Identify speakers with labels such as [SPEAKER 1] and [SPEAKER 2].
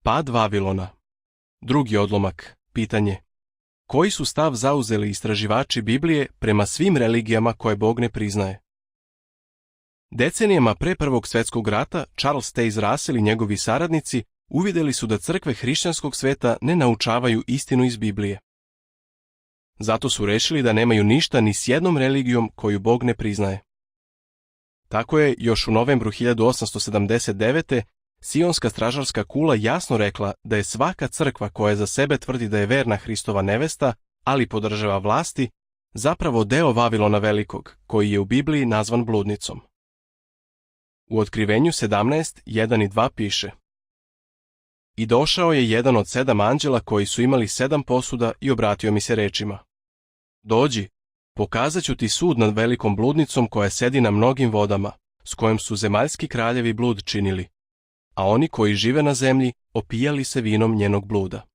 [SPEAKER 1] Pad Vavilona. Drugi odlomak, pitanje. Koji su stav zauzeli istraživači Biblije prema svim religijama koje Bog ne priznaje? Decenijama pre Prvog svjetskog rata Charles Taze Russell i njegovi saradnici uvidjeli su da crkve hrišćanskog sveta ne naučavaju istinu iz Biblije. Zato su rešili da nemaju ništa ni s jednom religijom koju Bog ne priznaje. Tako je još u novembru 1879. Sionska stražarska kula jasno rekla da je svaka crkva koja za sebe tvrdi da je verna Hristova nevesta, ali podržava vlasti, zapravo deo Vavilona Velikog, koji je u Bibliji nazvan bludnicom. U Otkrivenju 17, 1 i 2 piše: I došao je jedan od 7 anđela koji su imali 7 posuda i obratio mi se rečima: Dođi, pokazat ću ti sud nad velikom bludnicom koja sedi na mnogim vodama, s kojom su zemaljski kraljevi blud činili, a oni koji žive na zemlji opijali se vinom njenog bluda.